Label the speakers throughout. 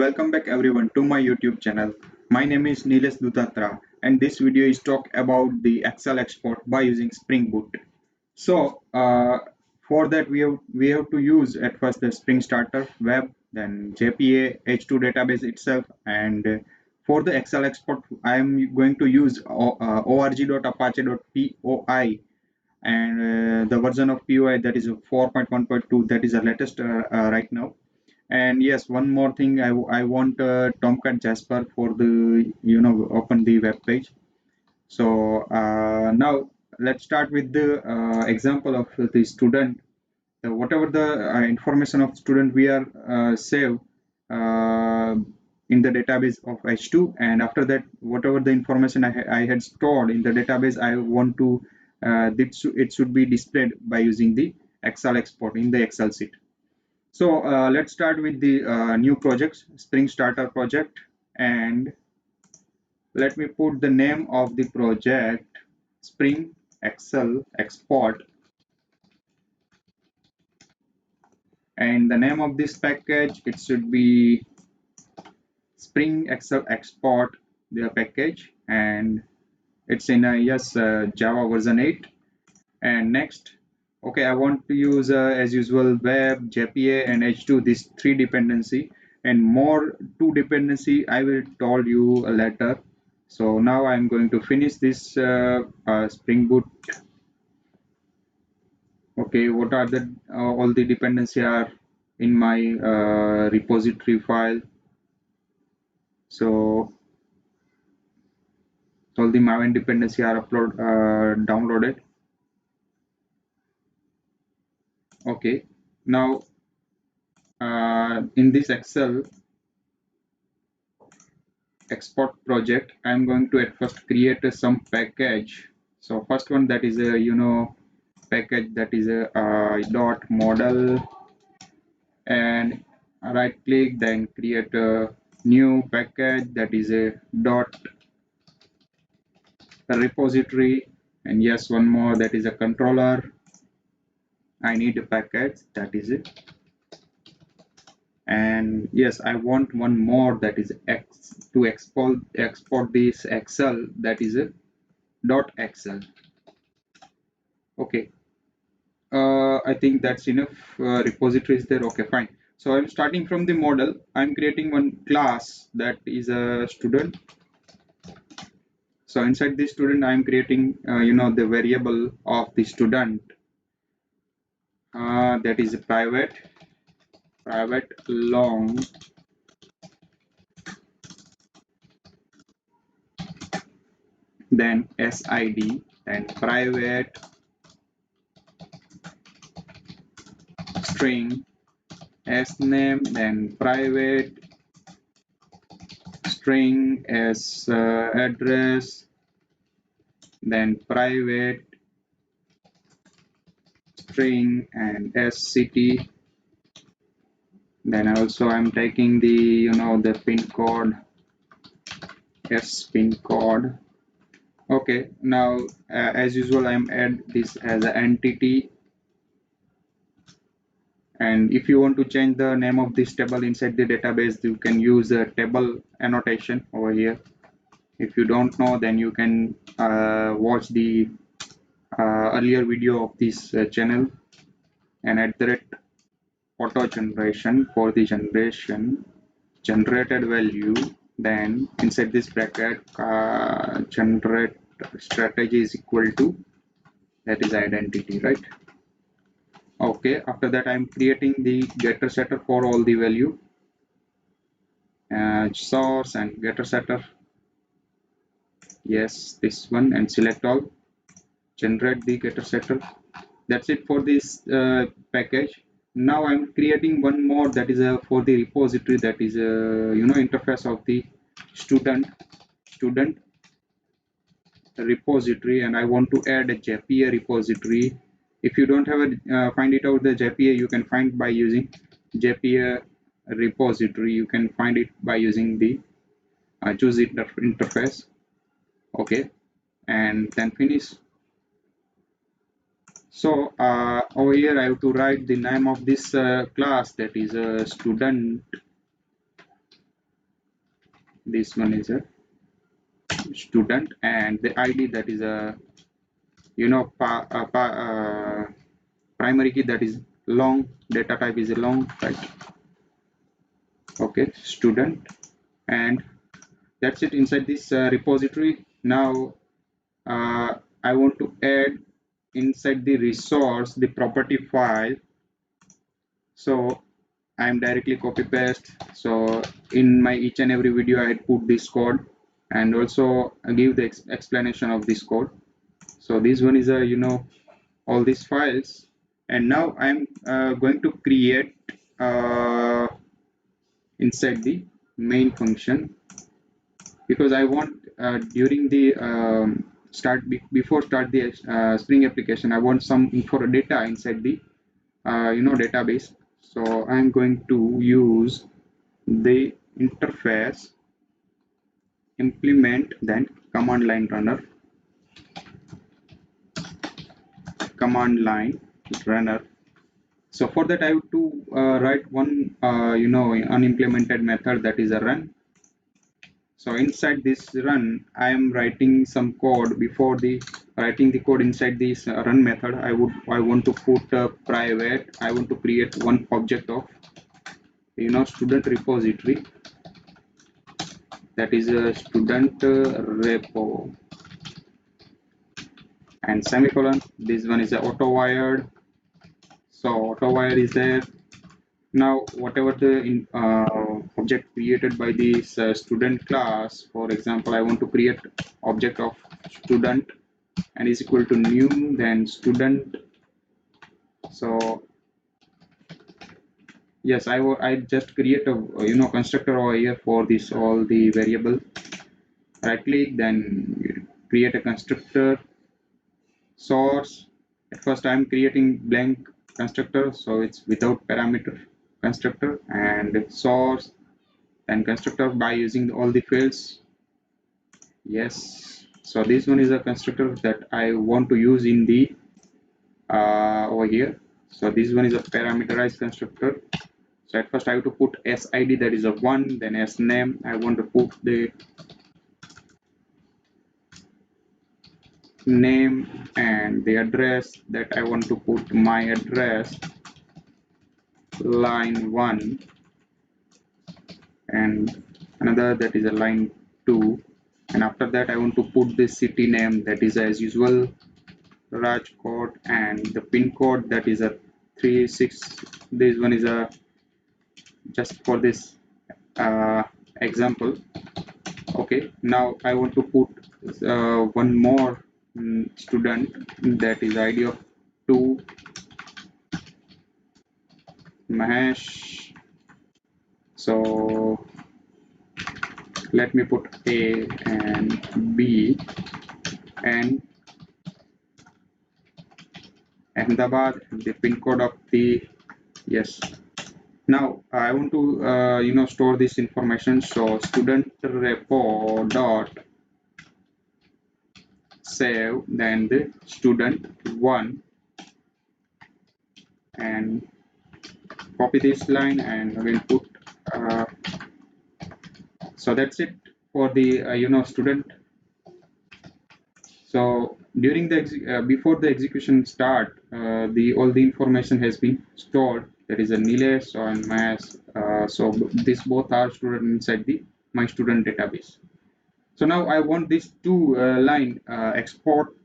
Speaker 1: Welcome back everyone to my YouTube channel. My name is Nilesh Dutatra and this video is talk about the Excel export by using Spring Boot. For that we have to use at first the Spring Starter web, then JPA H2 database itself, and for the Excel export I am going to use org.apache.poi, and the version of POI that is 4.1.2, that is the latest right now. And yes, one more thing, I want Tomcat Jasper for the open the web page. So now let's start with the example of the student. Whatever the information of student we are save uh, in the database of H2, and after that whatever the information I had stored in the database, I want to it should be displayed by using the Excel export in the Excel sheet. So let's start with the new project, Spring Starter project, and let me put the name of the project Spring Excel Export, and the name of this package, it should be Spring Excel Export, the package, and it's in a Java version 8. And next, okay, I want to use as usual web, JPA, and H2, these three dependency, and more two dependency I will tell you later. So now I'm going to finish this Spring Boot. Okay, what are the all the dependency are in my repository file. So all the Maven dependency are downloaded. Okay, now in this Excel export project, I'm going to at first create some package. So first one, that is a package, that is a dot model, and right click, then create a new package, that is a dot repository, and yes, one more, that is a controller. I need a package, that is it. And yes, I want one more, that is X to export this Excel, that is a dot Excel. Okay, I think that's enough. Repository is there. Okay, fine. So I'm starting from the model. I'm creating one class, that is a student. So inside this student, I'm creating the variable of the student, that is a private long, then SID, and private string as name, then private string as address, then private string and as city. Then also I'm taking the the pin code, S pin code. Okay, now as usual I'm add this as an entity, and if you want to change the name of this table inside the database, you can use a table annotation over here. If you don't know, then you can watch the earlier video of this channel, and at the rate auto generation for the generated value, then inside this bracket generate strategy is equal to, that is identity, right? Okay, after that I'm creating the getter setter for all the value, source and getter setter, yes, this one, and select all, generate the getter setter. That's it for this package. Now I'm creating one more, that is for the repository, that is interface of the student repository, and I want to add a JPA repository. If you don't have a find it out the JPA, you can find by using JPA repository. You can find it by using the choose it interface. Okay, and then finish. So over here I have to write the name of this class, that is a student, this one is a student, and the id that is a primary key that is long, data type is a long, right? Okay, student, and that's it inside this repository. Now I want to add inside the resource the property file, so I'm directly copy paste. So in my each and every video I put this code and also give the explanation of this code. So this one is a all these files, and now I'm going to create uh, inside the main function, because I want during the before start the Spring application, I want some info data inside the database. So I'm going to use the interface implement, then command line runner. So for that I have to write one unimplemented method, that is a run. So inside this run, I am writing some code. Before the writing the code inside this run method, I want to put private. I want to create one object of student repository, that is a student repo, and semicolon. This one is a auto wired. So auto wire is there. Now whatever the object created by this student class, for example, I want to create object of student and is equal to new, then student. So yes, I just create a constructor over here for this all the variable. Right click, then create a constructor. Source, at first I'm creating blank constructor, so it's without parameter constructor, and source and constructor by using all the fields. Yes, so this one is a constructor that I want to use in the over here. So this one is a parameterized constructor. So at first I have to put sid, that is a 1, then s name I want to put the name, and the address that I want to put my address line 1, and another that is a line 2, and after that I want to put the city name, that is as usual Rajkot, and the pin code that is a 36. This one is a just for this example. Okay, now I want to put one more student, that is id of 2 Mahesh. So let me put A and B and Ahmedabad, the pin code of the, yes. Now I want to store this information. So student repo dot save, then the student 1, and copy this line and again put so that's it for the student. So during the before the execution start, the all the information has been stored. There is a Nilesh and Mass. So these both are stored inside the my student database. So now I want this two line export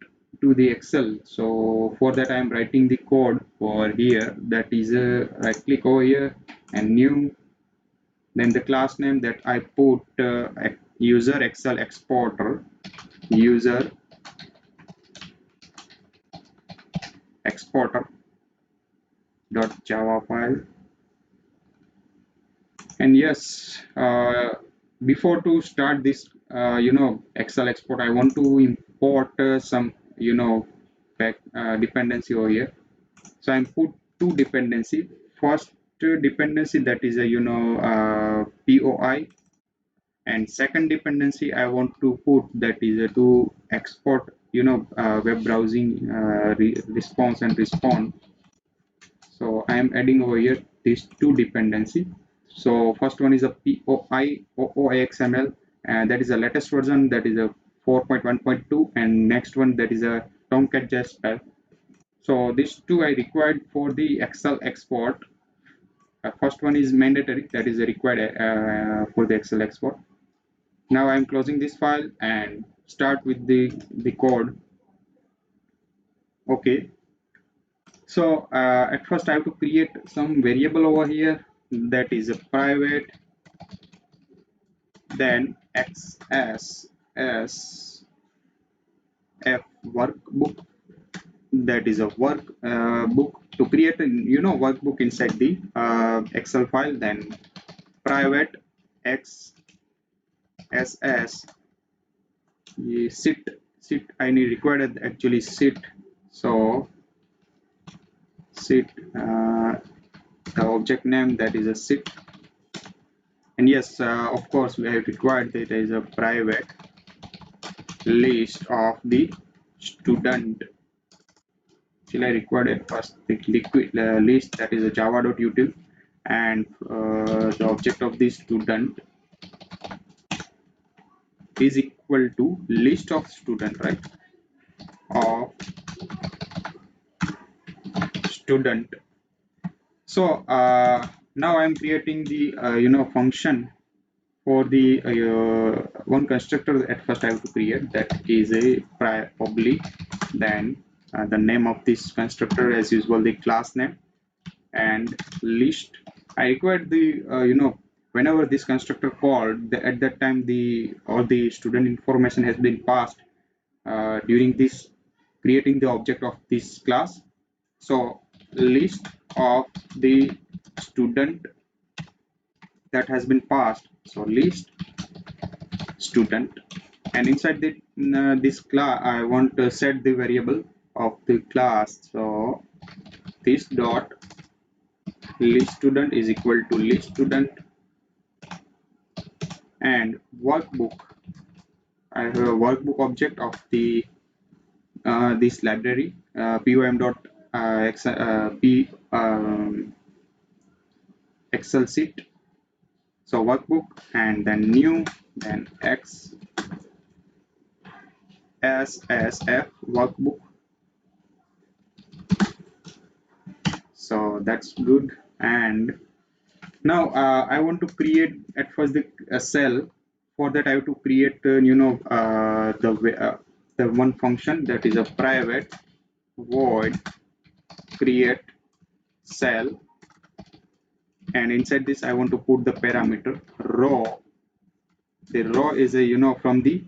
Speaker 1: to the Excel. So for that I am writing the code for here. That is right click over here and new. Then the class name that I put user Excel exporter, user exporter dot java file. And yes, before to start this Excel export, I want to import some dependency over here. So I'm put two dependency. First dependency, that is a POI, and second dependency I want to put, that is a to export web browsing response and respond. So I am adding over here these two dependency. So first one is a POI XML, that is the latest version, that is a 4.1.2, and next one that is a Tomcat Jasper. So these two I required for the Excel export. First one is mandatory, that is required for the Excel export. Now I'm closing this file and start with the code. Okay, so at first I have to create some variable over here, that is a private, then XSS F workbook, that is a work book, to create a workbook inside the Excel file. Then private XSS sit I need required actually sit, so sit the object name, that is a sit. And yes, of course we have required that there is a private list of the student. Still I required at first the liquid list, that is a java.util, and the object of the student is equal to list of student, right, of student. So now I'm creating the function for the one constructor. At first I have to create, that is a public, then the name of this constructor as usual, the class name, and list. I required the whenever this constructor called, at that time the all the student information has been passed during this creating the object of this class. So list of the student that has been passed, so list student, and inside the this class I want to set the variable of the class. So this dot list student is equal to list student, and workbook, I have a workbook object of the this library pom dot p excel sheet. So workbook, and then new, then XSSF workbook. So that's good. And now I want to create at first the cell. For that I have to create the one function, that is a private void create cell, and inside this I want to put the parameter row. The row is a from the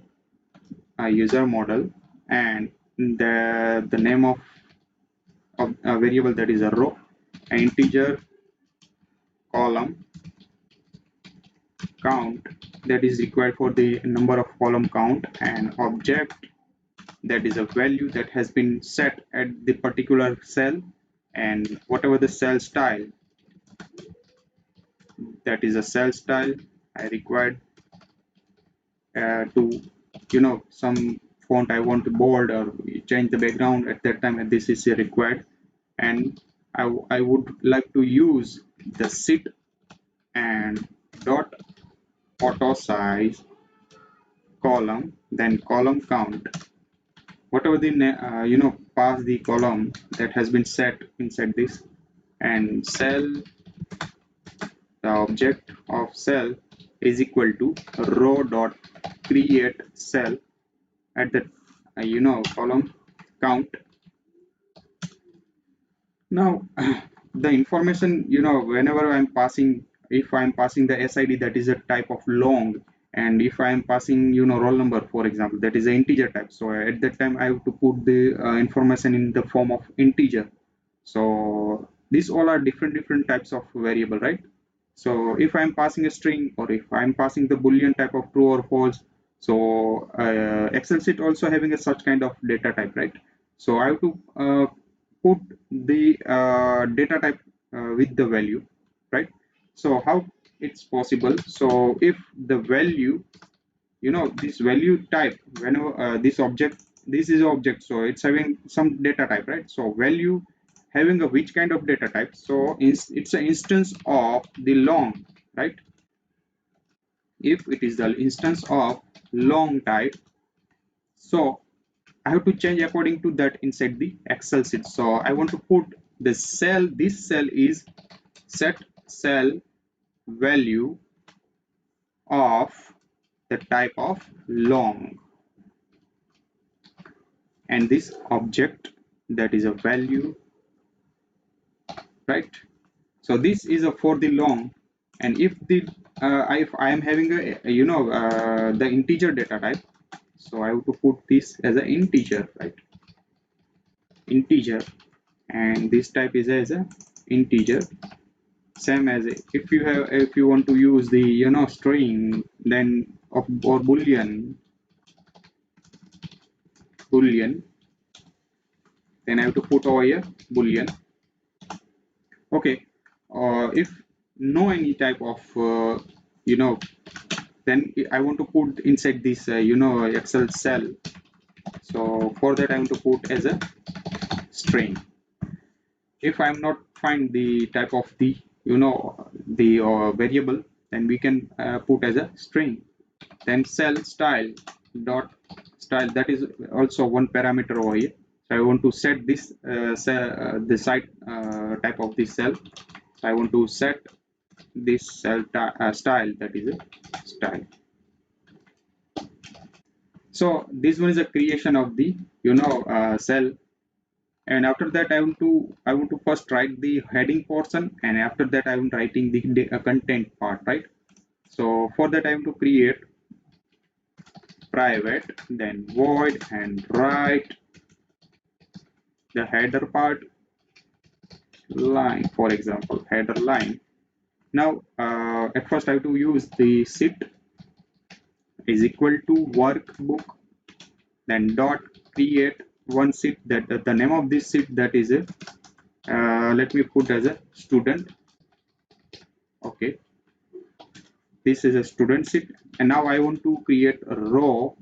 Speaker 1: user model, and the name of a variable, that is a row, an integer column count, that is required for the number of column count, and object, that is a value that has been set at the particular cell, and whatever the cell style, that is a cell style I required to some font I want to bold or change the background at that time, and this is required. And I would like to use the sit and dot auto size column, then column count, whatever the pass the column that has been set inside this, and cell, the object of cell is equal to row dot create cell at the column count. Now the information, whenever I'm passing, if I'm passing the SID, that is a type of long, and if I'm passing roll number, for example, that is an integer type, so at that time I have to put the information in the form of integer. So these all are different types of variable, right? So if I'm passing a string, or if I'm passing the boolean type of true or false, so Excel sheet also having a such kind of data type, right? So I have to put the data type with the value, right? So how it's possible? So if the value, this value type, whenever this object, this is object, so it's having some data type, right? So value having a which kind of data type, so it's an instance of the long, right? if it is the instance of long type, so I have to change according to that inside the Excel sheet. So I want to put the cell, this cell is set cell value of the type of long, and this object that is a value, right? So this is a for the long, and if I am having the integer data type, so I have to put this as an integer, right? Integer, and this type is as a integer. Same as if you want to use the string, then or boolean, then I have to put over here boolean. Okay, if no any type of you know then I want to put inside this Excel cell. So for that I want to put as a string. If I'm not find the type of the variable, then we can put as a string. Then cell style dot style, that is also one parameter over here. So I want to set this the site type of this cell. So I want to set this cell style, that is a style. So this one is a creation of the cell, and after that I want to first write the heading portion, and after that I am writing the content part, right? So for that I am to create private, then void, and write the header part line, for example header line. Now at first I have to use the sheet is equal to workbook, then dot create one sheet, that the name of this sheet, that is a let me put as a student. Okay, this is a student sheet, and now I want to create a row,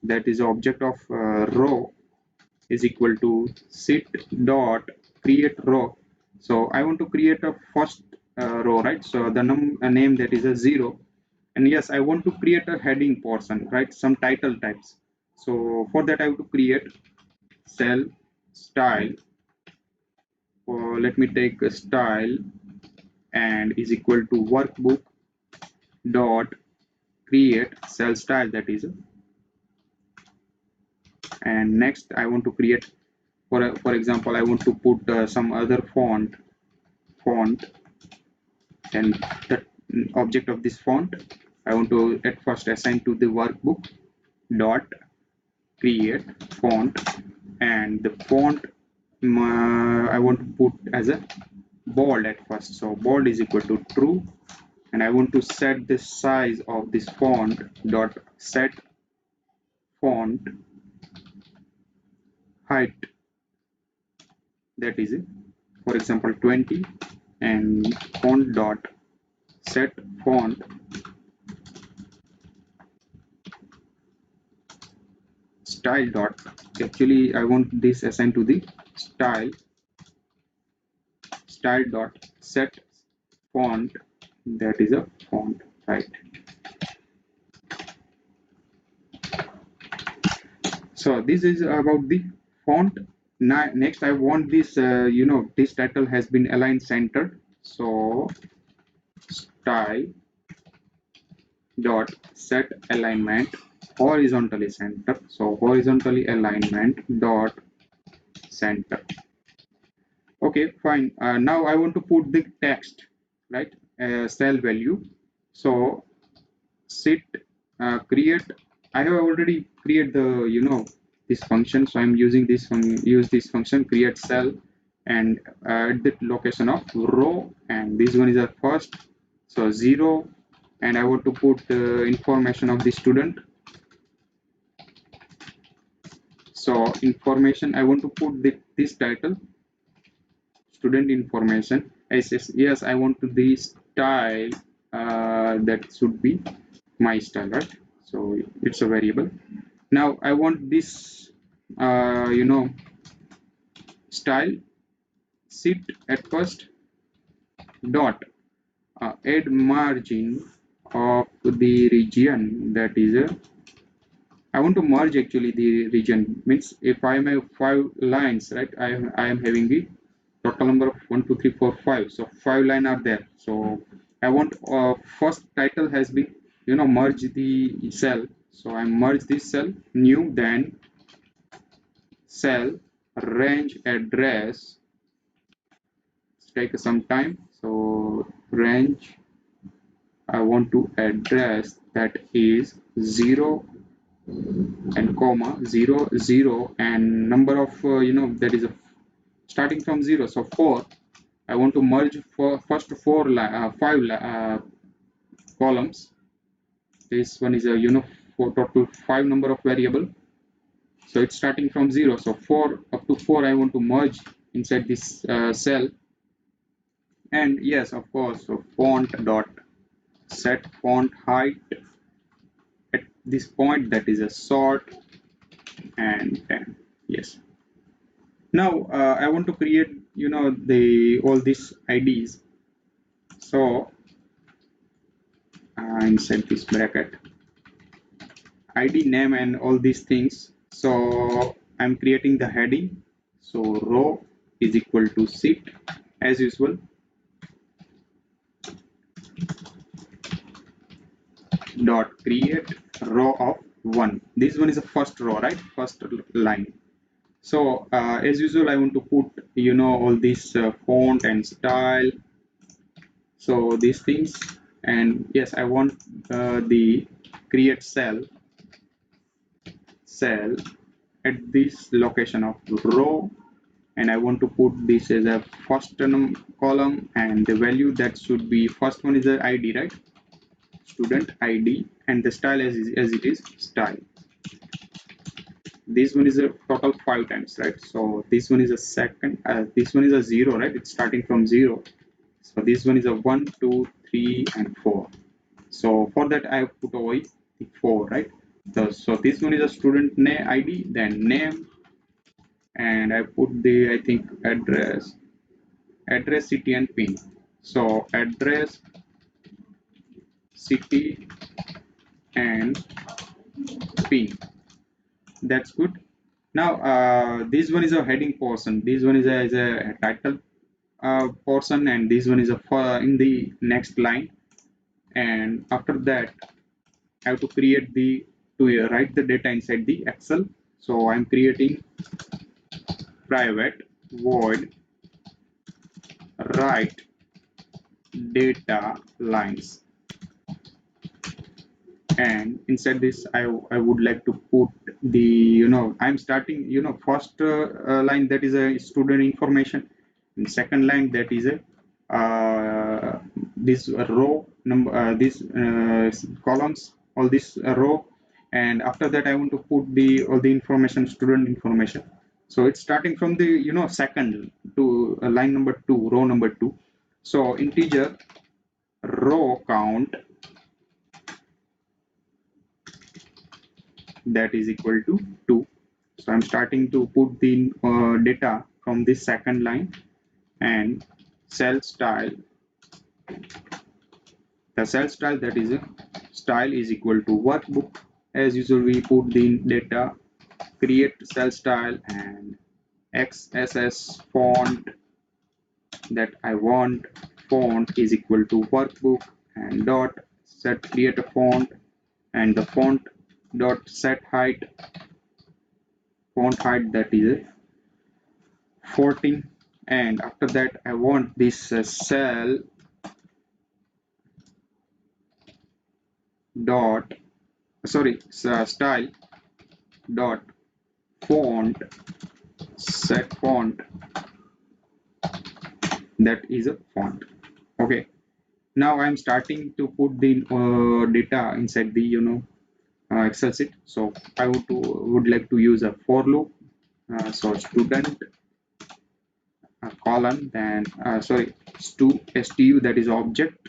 Speaker 1: that is object of row is equal to sheet dot create row. So I want to create a first row, right? So the name, that is a 0, and yes, I want to create a heading portion, right? Some title types. So for that I have to create cell style, or let me take a style, and is equal to workbook dot create cell style, that is, and next I want to create, for example I want to put some other font, and the object of this font I want to at first assign to the workbook dot create font, and the font I want to put as a bold at first. So bold is equal to true, and I want to set the size of this font dot set font height, that is for example 20, and font dot set font style dot, actually I want this assigned to the style dot set font, that is a font, right? So this is about the font. Now next I want this this title has been aligned centered. So style dot set alignment horizontally center. So horizontally alignment dot center. Okay, fine. Now I want to put the text, right? Cell value. So sit create. I have already create the this function, so I'm using this use this function create cell, and at the location of row, and this one is our first, so 0, and I want to put the information of the student. So information, I want to put this title student information. Yes, I want to the style that should be my style, right? So it's a variable. Now I want this style sheet at first dot add margin of the region, that is I want to merge actually the region. Means if I have 5 lines, right, I am having the total number of 1 2 3 4 5, so 5 lines are there. So I want first title has been merge the cell, so I merge this cell new, then cell range address, take some time. So range, I want to address that is 0 and comma 0 0, and number of that is a starting from 0, so 4. I want to merge for first 5 columns. This one is a for total 5 number of variable, so it's starting from 0, so 4 up to 4 I want to merge inside this cell. And yes, of course, so font dot set font height at this point, that is a sort, and 10. Yes. Now I want to create the all these IDs. So inside this bracket, ID name and all these things. So I'm creating the heading. So row is equal to sit as usual. Dot create row of 1. This one is the first row, right? First line. So as usual, I want to put all this font and style. So these things, and yes, I want the create cell at this location of row, and I want to put this as a first column, and the value that should be first one is the ID, right? Student ID, and the style as it is style. This one is a total 5 times, right? So this one is a second, this one is a 0, right? It's starting from 0. So this one is a 1 2 3 and 4. So for that I have put away the 4, right? So this one is a student name ID, then name, and I put the I think address, city and pin. So address, city and pin. That's good. Now this one is a heading portion. This one is a title portion, and this one is a in the next line. And after that, I have to create the write the data inside the Excel. So I'm creating private void write data lines, and inside this I would like to put the I'm starting first line, that is a student information, and second line, that is a this row number, this columns, all this row, and after that I want to put the all the information, student information. So it's starting from the second to line number 2, row number 2. So integer row count, that is equal to 2. So I'm starting to put the data from this second line, and cell style, the cell style, that is a style is equal to workbook. As usual, we put the data, create cell style, and XSS font that I want, font is equal to workbook, and dot set create a font, and the font dot set height, font height, that is 14. And after that I want this cell dot style dot font set font, that is a font. Okay, now I'm starting to put the data inside the Excel sheet. So I would like to use a for loop. So student column, then stu, that is object,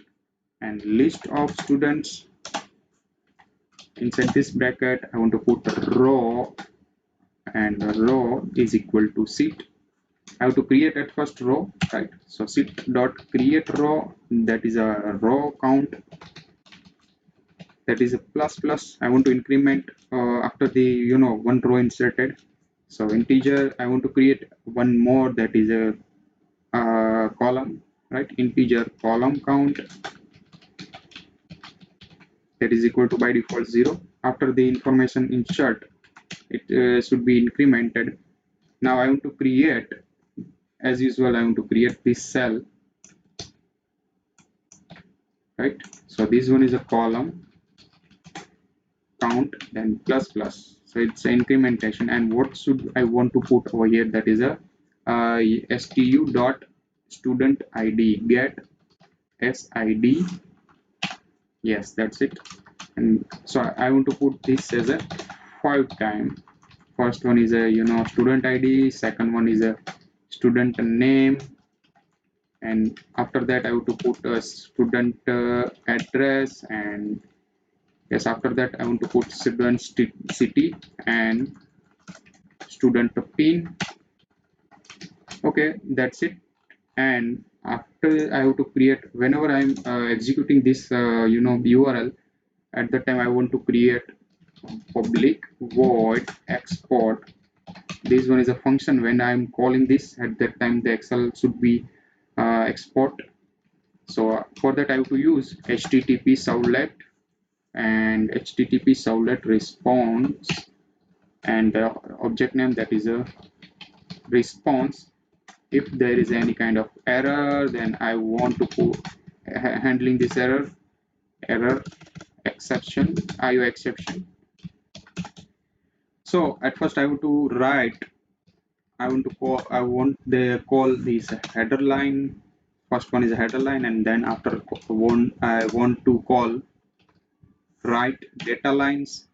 Speaker 1: and list of students. Inside this bracket I want to put row, and the row is equal to sit. I have to create at first row, right? So sit dot create row, that is a row count, that is a plus plus. I want to increment after the one row inserted. So integer, I want to create one more, that is a column, right? Integer column count, that is equal to by default 0. After the information insert, it should be incremented. Now I want to create, as usual, I want to create this cell, right? So this one is a column count, then plus plus. So it's incrementation. And what should I want to put over here? That is a stu dot student id, get sid. Yes, that's it. And so I want to put this as a 5 time. First one is a student id, second one is a student name, and after that I have to put a student address, and yes, after that I want to put student city and student pin. Okay, that's it. And after I have to create, whenever I'm executing this url, at that time I want to create public void export. This one is a function. When I'm calling this, at that time the excel should be export. So for that I have to use http servlet and http servlet response, and the object name, that is a response. If there is any kind of error, then I want to put handling this error exception, IO exception. So at first I want to write, I want the call this header line. First one is a header line, and then after one I want to call write data lines.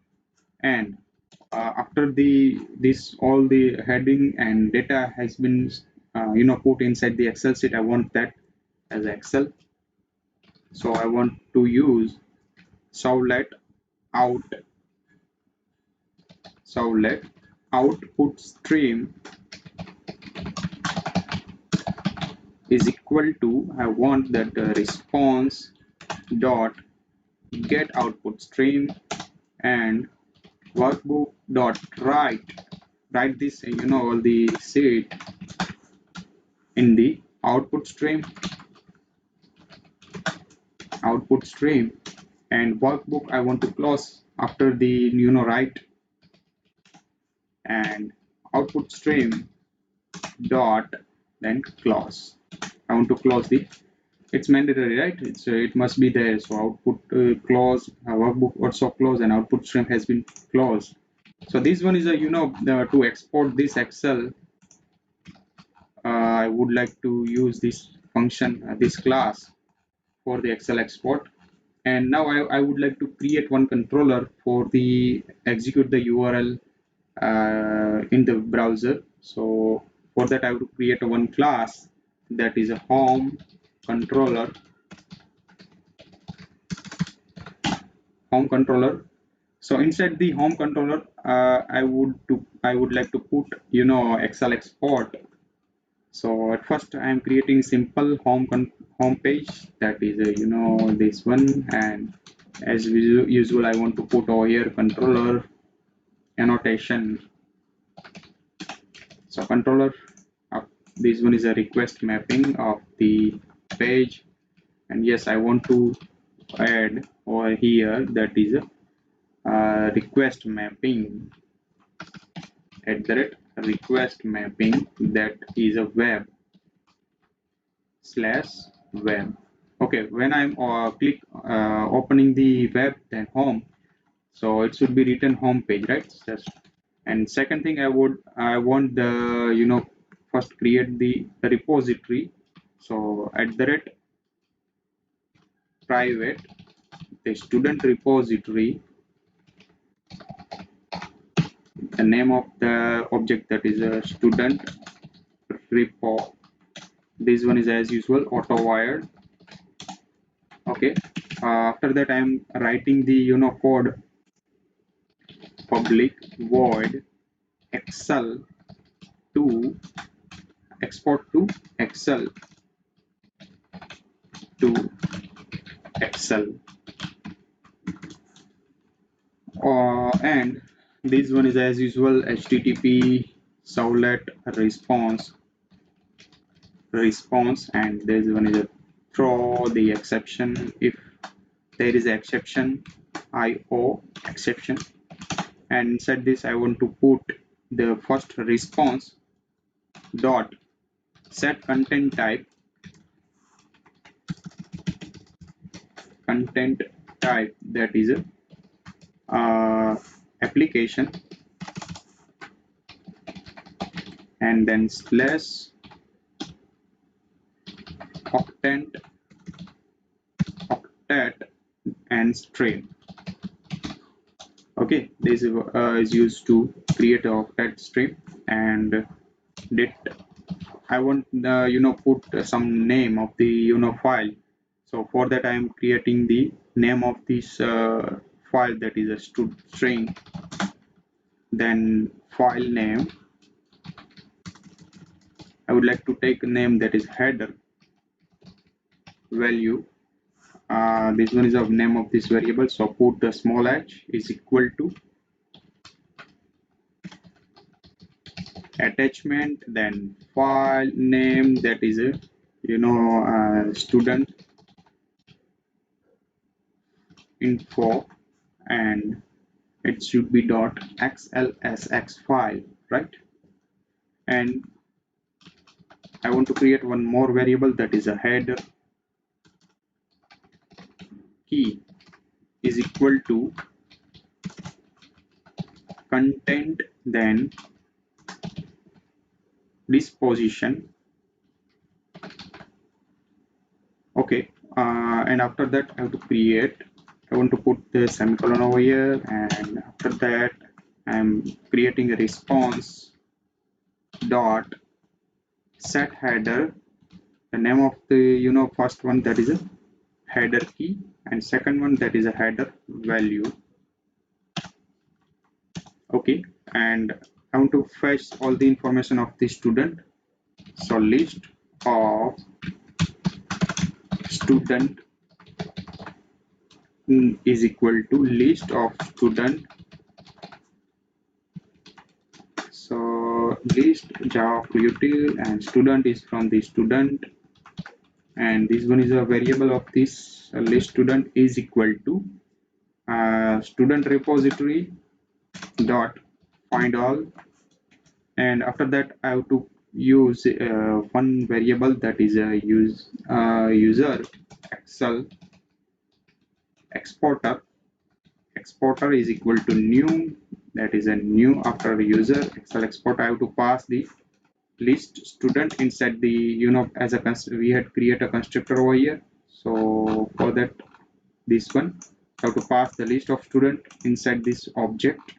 Speaker 1: And after this all the heading and data has been put inside the Excel sheet, I want that as Excel. So I want to use servlet out, servlet output stream is equal to, I want that response dot get output stream, and workbook dot write this all the sheet in the output stream. And workbook I want to close after the write, and output stream dot then close. I want to close the, it's mandatory, right? It must be there. So output close, workbook also close, and output stream has been closed. So this one is a to export this Excel, I would like to use this function, this class, for the Excel export. And now I would like to create one controller for the execute the URL in the browser. So for that I have to create one class, that is a home controller. So inside the home controller, I would like to put Excel export. So at first I am creating simple home page, that is this one, and as usual I want to put over here controller annotation. So controller, this one is a request mapping of the page, and yes, I want to add over here, that is a request mapping at the rate request mapping, that is a web/web. Okay, when I'm click opening the web, then home, so it should be written home page, right? And second thing, I want the first create the repository. So at the rate private, the student repository, the name of the object, that is a student repo. This one is as usual auto wired. Okay, after that I am writing the code public void excel to export to excel to excel. And this one is as usual HTTP servlet response, and this one is a throw the exception if there is exception, IO exception, and inside this I want to put the first response dot set content type that is a application, and then slash octet and string. Okay, this is used to create a octet string, and did I want put some name of the file. So for that I am creating the name of this file, that is a string, then file name. I would like to take a name that is header value. This one is the name of this variable, so put the small h is equal to attachment, then file name that is a student info, and it should be .xlsx file, right? And I want to create one more variable, that is a header key is equal to content, then disposition. Okay, and after that I want to put the semicolon over here, and after that I'm creating a response dot set header, the name of the first one, that is a header key, and second one, that is a header value. Okay, and I want to fetch all the information of the student, so list of student is equal to list of student, so list java util, and student is from the student, and this one is a variable of this list student is equal to student repository dot find all, and after that I have to use one variable, that is a user excel exporter is equal to new, that is a new. After user excel export I have to pass the list student inside the as a we had create a constructor over here, so for that this one I have to pass the list of student inside this object,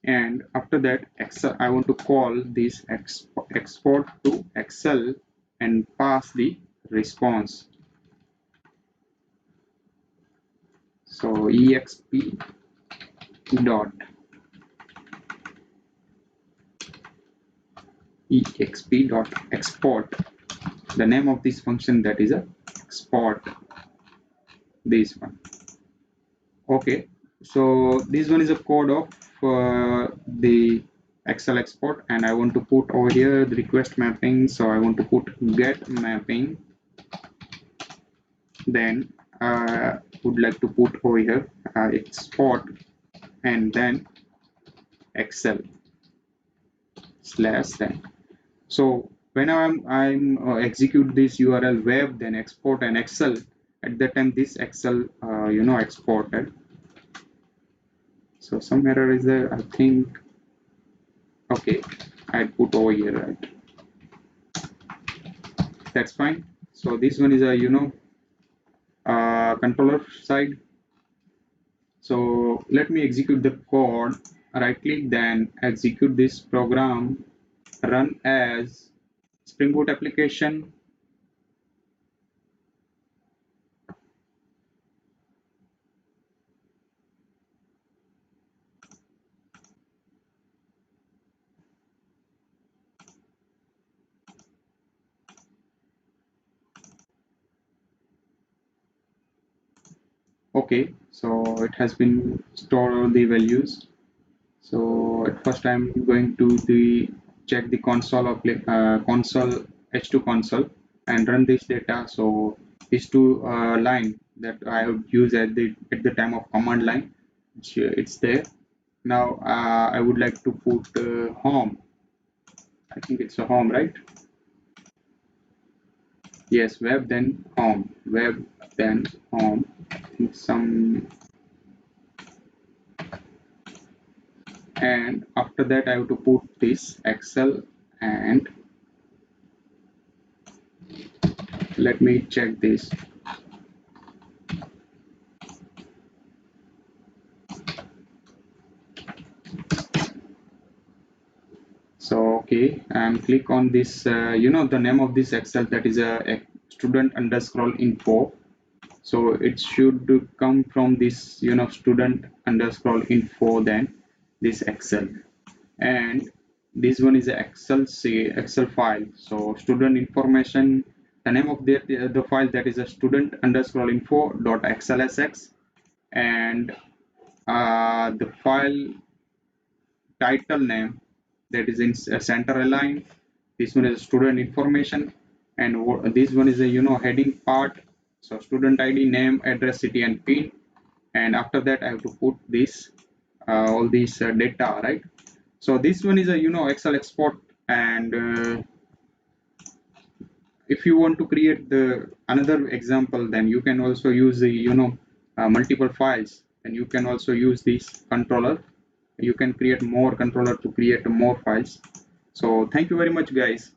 Speaker 1: and after that excel I want to call this export to excel and pass the response, so dot export, the name of this function, that is a export, this one. Okay, so this one is a code of the excel export, and I want to put over here the request mapping, so I want to put get mapping, then would like to put over here export, and then excel slash then. So when I'm execute this URL web, then export and excel, at that time this excel exported. So some error is there, I think. Okay, I put over here, right? That's fine. So this one is a controller side. So let me execute the code. Right click, then execute this program, run as Spring Boot application. Okay, so it has been stored all the values. So at first I'm going to the check the console of console H2 console and run this data. So these two line that I would use at the time of command line, it's there. Now I would like to put home. I think it's a home, right? Yes, web then home, web then home. I think some, and after that I have to put this Excel, and let me check this. So okay, and click on this. The name of this Excel, that is a student underscore info. So it should come from this, student underscore info. Then this Excel, and this one is a Excel file. So student information. The name of the file, that is a student underscore info dot xlsx, and the file title name, that is in center align. This one is student information, and this one is a heading part. So student ID, name, address, city, and pin. And after that I have to put this all these data, right? So this one is a Excel export. And if you want to create the another example, then you can also use the multiple files, and you can also use this controller. You can create more controller to create more files. So thank you very much, guys.